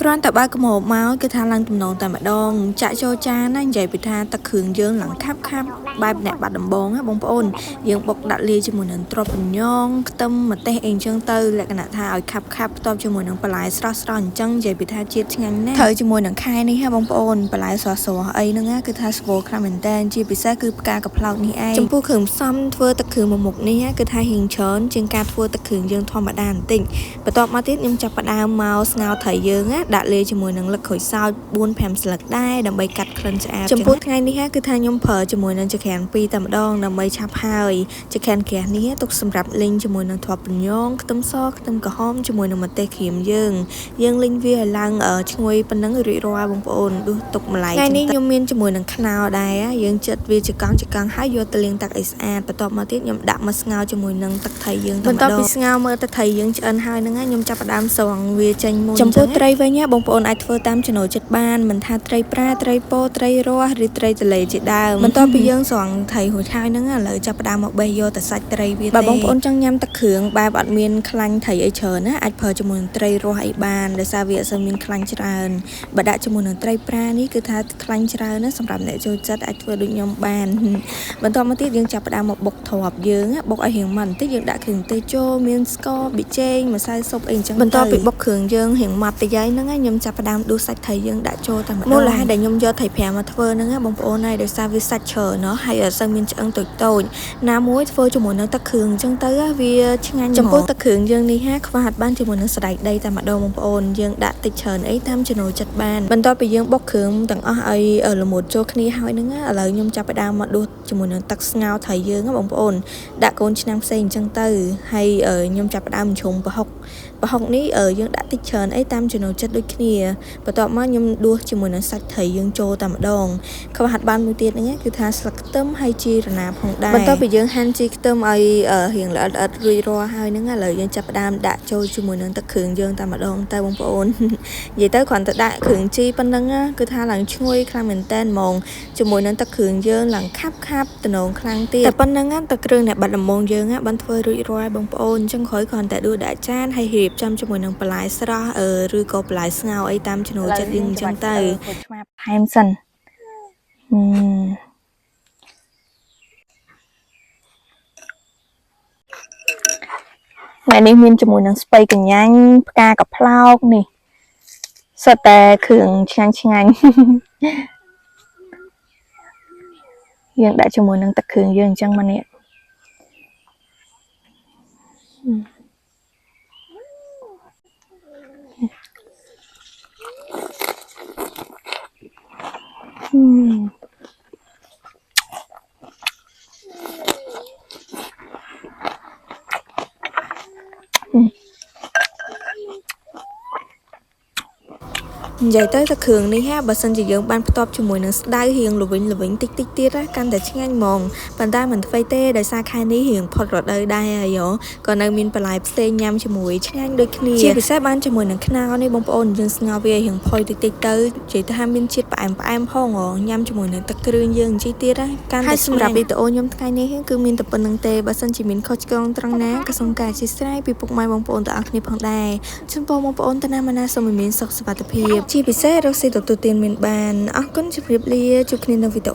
គ្រាន់តែបើកម៉ូមកគឺថាឡើងទំនងតែម្ដងចាក់ចូលចានណានិយាយពីថាទឹកគ្រឿងយើងឡើងខាប់បែបអ្នកបាត់ដំបងណាបងប្អូនយើងបុកដាក់លាយជាមួយនឹងទ្រាប់ពញងខ្ទឹមម្ទេសអីអញ្ចឹងទៅលក្ខណៈថាឲ្យខាប់ផ្ទាប់ជាមួយនឹងបន្លែស្រស់អញ្ចឹងនិយាយពីថាជាតិឆ្ងាញ់ណាស់ត្រូវជាមួយនឹងខែនេះហ่าបងប្អូនបន្លែស្រស់អីហ្នឹងណាគឺថាស្រួលខ្លាំងមែនតើជាពិសេសគឺផ្កាកាផ្លោកនេះឯងចំពោះគ្រឿងផ្សំធ្វើទឹកគ្រឿងមួយមុខនេះគឺថាហៀងច្រើនជាងការធ្វើទឹកគ្រឿងយើងធម្មតាបន្តិចបន្ទាប់មកទៀតខ្ញុំចាប់ផ្ដើមមកស្ងោរត្រីយើងណាដាក់លាយជាមួយនឹងលឹកក្រូចសើច 4-5 ស្លឹកដែរដើម្បីកាត់ក្លិនឆ្អាបចំពោះថ្ងៃនេះគឺថាខ្ញុំប្រើជាមួយនឹងចក្រាន2តែម្ដងដើម្បីឆាប់ហើយចក្រានក្រាស់នេះទុកសម្រាប់លីងជាមួយនឹងទ្រាប់ពញងខ្ទឹមសខ្ទឹមក្រហមជាមួយនឹងម្ទេសក្រៀមយើងលីងវាឲ្យឡើងឈ្ងុយប៉ុណ្ណឹងរួចរាល់បងប្អូនដួសទុកម្ល៉េះថ្ងៃនេះខ្ញុំមានជាមួយនឹងខ្នុរដែរយើងចិតវាជាកង់ហើយយកទៅលាងទឹកឲ្យស្អាតបន្ទាប់មកទៀតខ្ញុំដាក់មកស្ងោរជាមួយនឹងទឹកត្រីយើងតែម្ដងបន្ទាប់ពីស្ងោរមើលទឹកត្រីយើងឆ្អិនហើយហ្នឹងខ្ញុំចាប់ផ្ដើមស្រង់វាចេញមុនចំពោះត្រីវិញបងប្អូនអាចធ្វើតាមចំណូលចិត្តបានមិនថាត្រីប្រាត្រីពោត្រីរស់ឬត្រីទន្លេជាដើមបន្ទាប់ពីយើងស្រង់ត្រីរួចហើយហ្នឹងឥឡូវចាប់ផ្ដើមមកបេះយកតែសាច់ត្រីវាទេបើបងប្អូនចង់ញ៉ាំទឹកគ្រឿងបែបអត់មានខ្លាញ់ត្រីអីច្រើនណាអាចប្រើជាមួយនឹងត្រីរស់អីបានដោយសារវាអត់សូវមានខ្លាញ់ច្រើនបើដាក់ជាមួយនឹងត្រីប្រានេះគឺថាខ្លាញ់ច្រើនណាសម្រាប់អ្នកចូលចិត្តអាចធ្វើដូចខ្ញុំបានបន្ទាប់មកទៀតយើងចាប់ផ្ដើមមកបុកទ្រាប់យើងបុកឲ្យរាងម៉ត់បន្តិចយើងដាក់គ្រឿងទេសចូលមានស្ករប៊ីចេងម្សៅស៊ុបអីអញ្ចឹងបន្ទាប់ពីបុកគ្រឿងយើងរាងម៉ត់តិចហ្នឹងខ្ញុំចាប់ផ្ដើមដួសសាច់ត្រីយើងដាក់ចូលតែម្ដងមូលហេតុដែលខ្ញុំយកត្រីប្រាមកធ្វើហ្នឹងបងប្អូនហើយដោយសារវាសាច់ច្រើនណោះហើយអត់សូវមានឆ្អឹងតូចណាមួយធ្វើជាមួយនឹងទឹកគ្រឿងអញ្ចឹងទៅវាឆ្ងាញ់ចំពោះទឹកគ្រឿងយើងនេះខ្វះអត់បានជាមួយនឹងសណ្តែកដីតែម្ដងបងប្អូនយើងដាក់តិចច្រើនអីតាមចំណូលចិត្តបានបន្ទាប់ពីយើងបុកគ្រឿងទាំងអស់ឲ្យល្មុតចូលគ្នាហើយហ្នឹងឥឡូវខ្ញុំចាប់ផ្ដើមមកដួសជាមួយនឹងទឹកស្ងោរត្រីយើងបងប្អូនដាក់កូនឆ្នាំងផ្សេងអញ្ចឹងទៅហើយខ្ញុំចាប់ផ្ដើមជ្រុំប្រហុកនេះយើងដាក់តិចច្រើនអីតាមចំណូលចិត្តដូចគ្នាបន្ទាប់មកខ្ញុំដួសជាមួយនឹងសាច់ត្រីយើងចូលតែម្ដងខ្វះអត់បានមួយទៀតហ្នឹងគឺថាស្លឹកខ្ទឹមហើយជីរណាផងដែរបន្ទាប់ពីយើងហាន់ជីខ្ទឹមឲ្យរៀងល្អិតរួចរាល់ហើយហ្នឹងឥឡូវយើងចាប់ផ្ដើមដាក់ចូលជាមួយនឹងទឹកគ្រឿងយើងតែម្ដងទៅបងប្អូននិយាយទៅគ្រាន់តែដាក់គ្រឿងជីប៉ុណ្ណឹងគឺថាឡើងឈ្ងុយខ្លាំងមែនតើហ្មងជាមួយនឹងទឹកគ្រឿងយើងឡើងខាប់តំណងខ្លាំងទៀតតែប៉ុណ្ណឹងទឹកគ្រឿងអ្នកបាត់ដំបងយើងបានធ្វើរួចរាល់បងប្អូនអញ្ចឹងក្រោយគ្រាន់តែដួសដាក់ចានហើយរៀបចំជាមួយនឹងបន្លែស្រស់ឬក៏បន្លែស្ងោរអីតាមចំណូលចិត្តយើងអញ្ចឹងទៅឆ្មាថែមសិនថ្ងៃនេះមានជាមួយនឹងស្ពៃកញ្ញាញ់ផ្កាកាផ្លោកនេះសុទ្ធតែគ្រឿងឆ្ងាញ់យើងដាក់ជាមួយនឹងទឹកគ្រឿងយើងអញ្ចឹងមកនេះនិយាយទៅទឹកគ្រឿងនេះបើសិនជាយើងបានផ្ទាប់ជាមួយនឹងស្ដៅរៀងល្វីងតិចទៀតកាន់តែឆ្ងាញ់ហ្មងប៉ុន្តែមិនធ្វើទេដោយសារខែនេះរៀងផុតរដូវដែរហើយក៏នៅមានបន្លែផ្សេងញ៉ាំជាមួយឆ្ងាញ់ដូចគ្នាជាពិសេសបានជាមួយនឹងខ្នុរនេះបងប្អូនយើងស្ងោរវារៀងផុយតិចទៅនិយាយថាមានជាតិផ្អែមផងញ៉ាំជាមួយនឹងទឹកគ្រឿងយើងជីទៀតកាន់តែសម្រាប់វីដេអូខ្ញុំថ្ងៃនេះគឺមានតែប៉ុណ្្នឹងទេបើសិនជាមានខុសឆ្គងត្រង់ណាក៏សូមការអធិស្ឋានពីពុកម៉ែបងប្អូនទាំងអស់គ្នាផងដែរចំពោះបងប្អូនតាណាសូមមានសុខសុវត្ថិភាពជាពិសេសរកស៊ីទទួលទានមានបានអរគុណជម្រាបលាជួបគ្នានៅវីដេអូ